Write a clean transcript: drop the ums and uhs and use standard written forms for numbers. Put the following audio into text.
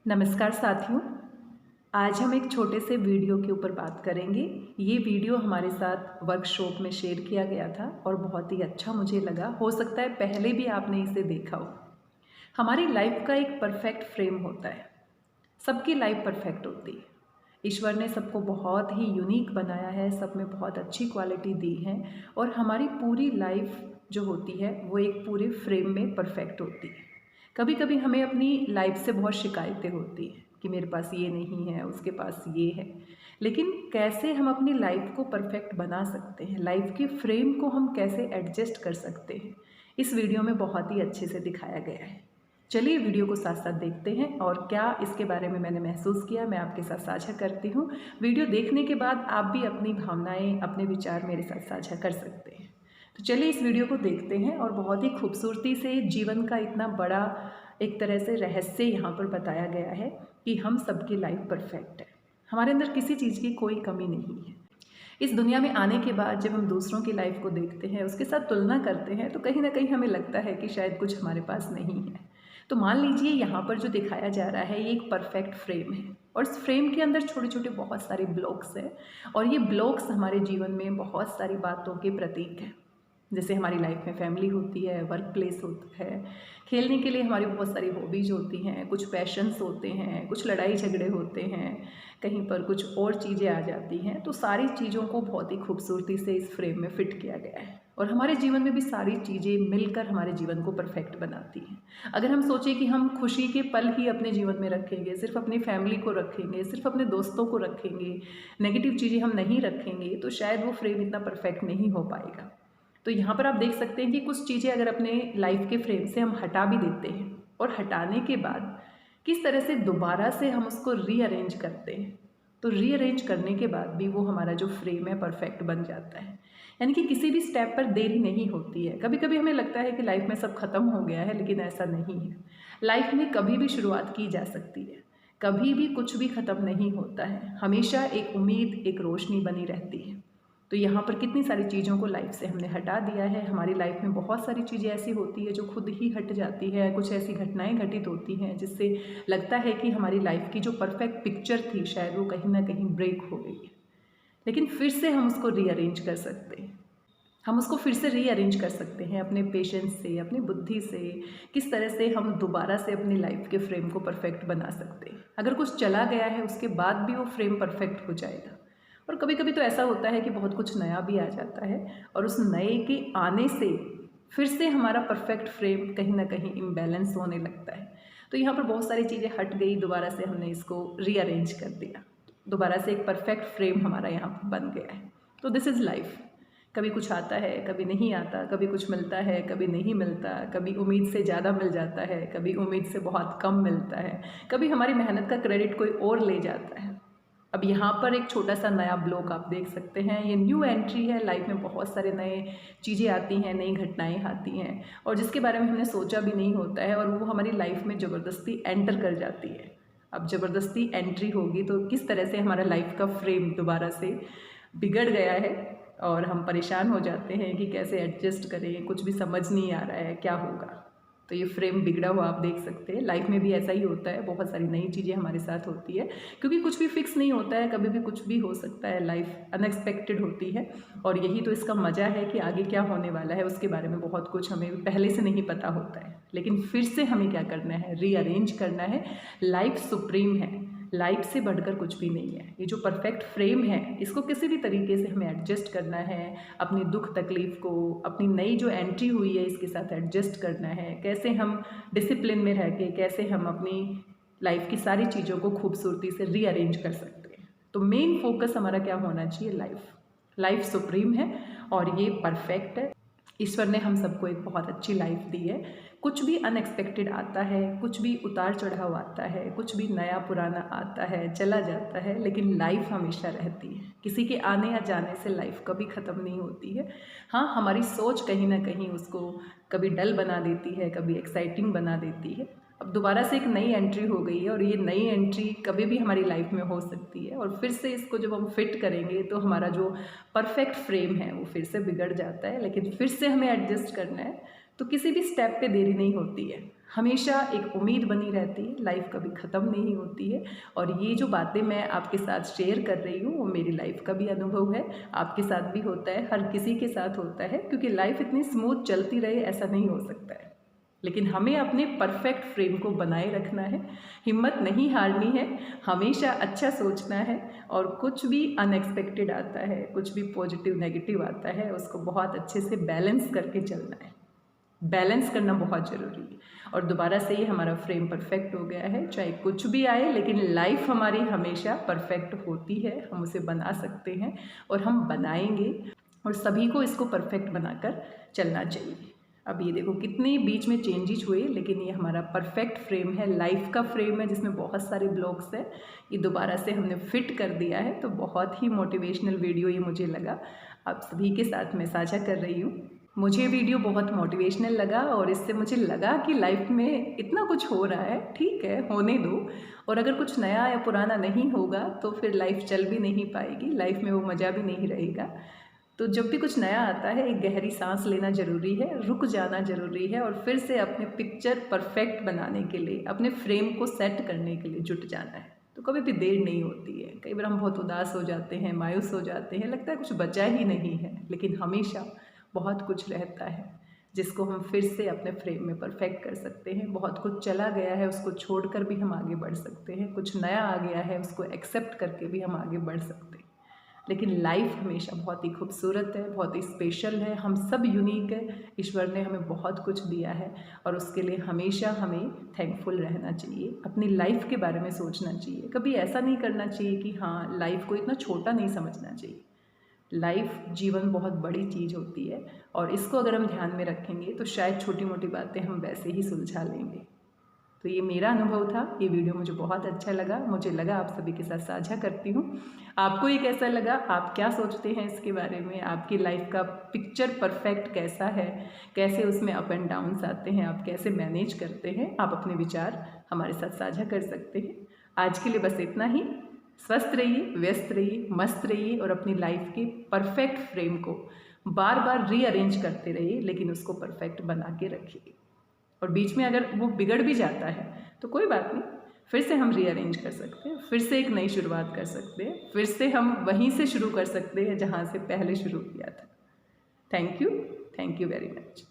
नमस्कार साथियों। आज हम एक छोटे से वीडियो के ऊपर बात करेंगे। ये वीडियो हमारे साथ वर्कशॉप में शेयर किया गया था और बहुत ही अच्छा मुझे लगा। हो सकता है पहले भी आपने इसे देखा हो। हमारी लाइफ का एक परफेक्ट फ्रेम होता है। सबकी लाइफ परफेक्ट होती है। ईश्वर ने सबको बहुत ही यूनिक बनाया है, सब में बहुत अच्छी क्वालिटी दी है और हमारी पूरी लाइफ जो होती है वो एक पूरे फ्रेम में परफेक्ट होती है। कभी कभी हमें अपनी लाइफ से बहुत शिकायतें होती हैं कि मेरे पास ये नहीं है, उसके पास ये है। लेकिन कैसे हम अपनी लाइफ को परफेक्ट बना सकते हैं, लाइफ के फ्रेम को हम कैसे एडजस्ट कर सकते हैं, इस वीडियो में बहुत ही अच्छे से दिखाया गया है। चलिए वीडियो को साथ साथ देखते हैं और क्या इसके बारे में मैंने महसूस किया मैं आपके साथ साझा करती हूँ। वीडियो देखने के बाद आप भी अपनी भावनाएं, अपने विचार मेरे साथ साझा कर सकते हैं। तो चलिए इस वीडियो को देखते हैं और बहुत ही खूबसूरती से जीवन का इतना बड़ा एक तरह से रहस्य यहाँ पर बताया गया है कि हम सबकी लाइफ परफेक्ट है। हमारे अंदर किसी चीज़ की कोई कमी नहीं है। इस दुनिया में आने के बाद जब हम दूसरों की लाइफ को देखते हैं, उसके साथ तुलना करते हैं, तो कहीं ना कहीं हमें लगता है कि शायद कुछ हमारे पास नहीं है। तो मान लीजिए यहाँ पर जो दिखाया जा रहा है ये एक परफेक्ट फ्रेम है और इस फ्रेम के अंदर छोटे छोटे बहुत सारे ब्लॉक्स हैं और ये ब्लॉक्स हमारे जीवन में बहुत सारी बातों के प्रतीक हैं। जैसे हमारी लाइफ में फैमिली होती है, वर्क प्लेस होता है, खेलने के लिए हमारी बहुत सारी हॉबीज़ होती हैं, कुछ पैशंस होते हैं, कुछ लड़ाई झगड़े होते हैं, कहीं पर कुछ और चीज़ें आ जाती हैं। तो सारी चीज़ों को बहुत ही खूबसूरती से इस फ्रेम में फिट किया गया है और हमारे जीवन में भी सारी चीज़ें मिलकर हमारे जीवन को परफेक्ट बनाती हैं। अगर हम सोचें कि हम खुशी के पल ही अपने जीवन में रखेंगे, सिर्फ अपनी फैमिली को रखेंगे, सिर्फ अपने दोस्तों को रखेंगे, नेगेटिव चीज़ें हम नहीं रखेंगे, तो शायद वो फ्रेम इतना परफेक्ट नहीं हो पाएगा। तो यहाँ पर आप देख सकते हैं कि कुछ चीज़ें अगर अपने लाइफ के फ्रेम से हम हटा भी देते हैं और हटाने के बाद किस तरह से दोबारा से हम उसको रीअरेंज करते हैं, तो रीअरेंज करने के बाद भी वो हमारा जो फ्रेम है परफेक्ट बन जाता है। यानी कि किसी भी स्टेप पर देरी नहीं होती है। कभी कभी हमें लगता है कि लाइफ में सब खत्म हो गया है, लेकिन ऐसा नहीं है। लाइफ में कभी भी शुरुआत की जा सकती है। कभी भी कुछ भी ख़त्म नहीं होता है। हमेशा एक उम्मीद, एक रोशनी बनी रहती है। तो यहाँ पर कितनी सारी चीज़ों को लाइफ से हमने हटा दिया है। हमारी लाइफ में बहुत सारी चीज़ें ऐसी होती है जो खुद ही हट जाती है। कुछ ऐसी घटनाएं घटित होती हैं जिससे लगता है कि हमारी लाइफ की जो परफेक्ट पिक्चर थी शायद वो कहीं ना कहीं ब्रेक हो गई है। लेकिन फिर से हम उसको रीअरेंज कर सकते हैं। हम उसको फिर से रीअरेंज कर सकते हैं अपने पेशेंस से, अपनी बुद्धि से। किस तरह से हम दोबारा से अपनी लाइफ के फ्रेम को परफेक्ट बना सकते हैं। अगर कुछ चला गया है उसके बाद भी वो फ्रेम परफेक्ट हो जाएगा। और कभी कभी तो ऐसा होता है कि बहुत कुछ नया भी आ जाता है और उस नए के आने से फिर से हमारा परफेक्ट फ्रेम कहीं ना कहीं इम्बैलेंस होने लगता है। तो यहाँ पर बहुत सारी चीज़ें हट गई, दोबारा से हमने इसको रीअरेंज कर दिया, दोबारा से एक परफेक्ट फ्रेम हमारा यहाँ पर बन गया है। तो दिस इज़ लाइफ। कभी कुछ आता है, कभी नहीं आता, कभी कुछ मिलता है, कभी नहीं मिलता, कभी उम्मीद से ज़्यादा मिल जाता है, कभी उम्मीद से बहुत कम मिलता है, कभी हमारी मेहनत का क्रेडिट कोई और ले जाता है। अब यहाँ पर एक छोटा सा नया ब्लॉक आप देख सकते हैं। ये न्यू एंट्री है। लाइफ में बहुत सारे नए चीज़ें आती हैं, नई घटनाएं आती हैं और जिसके बारे में हमने सोचा भी नहीं होता है और वो हमारी लाइफ में ज़बरदस्ती एंटर कर जाती है। अब ज़बरदस्ती एंट्री होगी तो किस तरह से हमारा लाइफ का फ्रेम दोबारा से बिगड़ गया है और हम परेशान हो जाते हैं कि कैसे एडजस्ट करें, कुछ भी समझ नहीं आ रहा है क्या होगा। तो ये फ्रेम बिगड़ा हुआ आप देख सकते हैं। लाइफ में भी ऐसा ही होता है, बहुत सारी नई चीज़ें हमारे साथ होती है क्योंकि कुछ भी फिक्स नहीं होता है, कभी भी कुछ भी हो सकता है। लाइफ अनएक्सपेक्टेड होती है और यही तो इसका मज़ा है कि आगे क्या होने वाला है उसके बारे में बहुत कुछ हमें पहले से नहीं पता होता है। लेकिन फिर से हमें क्या करना है, रीअरेंज करना है। लाइफ सुप्रीम है, लाइफ से बढ़कर कुछ भी नहीं है। ये जो परफेक्ट फ्रेम है इसको किसी भी तरीके से हमें एडजस्ट करना है। अपनी दुख तकलीफ़ को अपनी नई जो एंट्री हुई है इसके साथ एडजस्ट करना है। कैसे हम डिसिप्लिन में रह के कैसे हम अपनी लाइफ की सारी चीज़ों को खूबसूरती से रीअरेंज कर सकते हैं। तो मेन फोकस हमारा क्या होना चाहिए, लाइफ सुप्रीम है और ये परफेक्ट है। ईश्वर ने हम सबको एक बहुत अच्छी लाइफ दी है। कुछ भी अनएक्सपेक्टेड आता है, कुछ भी उतार चढ़ाव आता है, कुछ भी नया पुराना आता है, चला जाता है, लेकिन लाइफ हमेशा रहती है। किसी के आने या जाने से लाइफ कभी ख़त्म नहीं होती है। हाँ, हमारी सोच कहीं ना कहीं उसको कभी डल बना देती है, कभी एक्साइटिंग बना देती है। अब दोबारा से एक नई एंट्री हो गई है और ये नई एंट्री कभी भी हमारी लाइफ में हो सकती है और फिर से इसको जब हम फिट करेंगे तो हमारा जो परफेक्ट फ्रेम है वो फिर से बिगड़ जाता है। लेकिन फिर से हमें एडजस्ट करना है। तो किसी भी स्टेप पे देरी नहीं होती है। हमेशा एक उम्मीद बनी रहती है, लाइफ कभी ख़त्म नहीं होती है। और ये जो बातें मैं आपके साथ शेयर कर रही हूँ वो मेरी लाइफ का भी अनुभव है, आपके साथ भी होता है, हर किसी के साथ होता है, क्योंकि लाइफ इतनी स्मूथ चलती रहे ऐसा नहीं हो सकता है। लेकिन हमें अपने परफेक्ट फ्रेम को बनाए रखना है, हिम्मत नहीं हारनी है, हमेशा अच्छा सोचना है, और कुछ भी अनएक्सपेक्टेड आता है, कुछ भी पॉजिटिव नेगेटिव आता है, उसको बहुत अच्छे से बैलेंस करके चलना है। बैलेंस करना बहुत ज़रूरी है। और दोबारा से ये हमारा फ्रेम परफेक्ट हो गया है, चाहे कुछ भी आए, लेकिन लाइफ हमारी हमेशा परफेक्ट होती है, हम उसे बना सकते हैं और हम बनाएंगे, और सभी को इसको परफेक्ट बनाकर चलना चाहिए। अब ये देखो कितने बीच में चेंजेस हुए, लेकिन ये हमारा परफेक्ट फ्रेम है, लाइफ का फ्रेम है जिसमें बहुत सारे ब्लॉक्स हैं, ये दोबारा से हमने फिट कर दिया है। तो बहुत ही मोटिवेशनल वीडियो ये मुझे लगा, आप सभी के साथ मैं साझा कर रही हूँ। मुझे वीडियो बहुत मोटिवेशनल लगा और इससे मुझे लगा कि लाइफ में इतना कुछ हो रहा है, ठीक है होने दो, और अगर कुछ नया या पुराना नहीं होगा तो फिर लाइफ चल भी नहीं पाएगी, लाइफ में वो मज़ा भी नहीं रहेगा। तो जब भी कुछ नया आता है एक गहरी सांस लेना ज़रूरी है, रुक जाना ज़रूरी है, और फिर से अपने पिक्चर परफेक्ट बनाने के लिए, अपने फ्रेम को सेट करने के लिए जुट जाना है। तो कभी भी देर नहीं होती है। कई बार हम बहुत उदास हो जाते हैं, मायूस हो जाते हैं, लगता है कुछ बचा ही नहीं है, लेकिन हमेशा बहुत कुछ रहता है जिसको हम फिर से अपने फ्रेम में परफेक्ट कर सकते हैं। बहुत कुछ चला गया है, उसको छोड़कर भी हम आगे बढ़ सकते हैं, कुछ नया आ गया है उसको एक्सेप्ट करके भी हम आगे बढ़ सकते हैं। लेकिन लाइफ हमेशा बहुत ही खूबसूरत है, बहुत ही स्पेशल है, हम सब यूनिक है, ईश्वर ने हमें बहुत कुछ दिया है, और उसके लिए हमेशा हमें थैंकफुल रहना चाहिए, अपनी लाइफ के बारे में सोचना चाहिए। कभी ऐसा नहीं करना चाहिए कि हाँ, लाइफ को इतना छोटा नहीं समझना चाहिए। लाइफ जीवन बहुत बड़ी चीज़ होती है, और इसको अगर हम ध्यान में रखेंगे तो शायद छोटी मोटी बातें हम वैसे ही सुलझा लेंगे। तो ये मेरा अनुभव था, ये वीडियो मुझे बहुत अच्छा लगा, मुझे लगा आप सभी के साथ साझा करती हूँ। आपको ये कैसा लगा, आप क्या सोचते हैं इसके बारे में, आपकी लाइफ का पिक्चर परफेक्ट कैसा है, कैसे उसमें अप एंड डाउन्स आते हैं, आप कैसे मैनेज करते हैं, आप अपने विचार हमारे साथ साझा कर सकते हैं। आज के लिए बस इतना ही। स्वस्थ रहिए, व्यस्त रहिए, मस्त रहिए, और अपनी लाइफ के परफेक्ट फ्रेम को बार बार रीअरेंज करते रहिए, लेकिन उसको परफेक्ट बना के रखिए। और बीच में अगर वो बिगड़ भी जाता है तो कोई बात नहीं, फिर से हम रीअरेंज कर सकते हैं, फिर से एक नई शुरुआत कर सकते हैं, फिर से हम वहीं से शुरू कर सकते हैं जहाँ से पहले शुरू किया था। Thank you very much.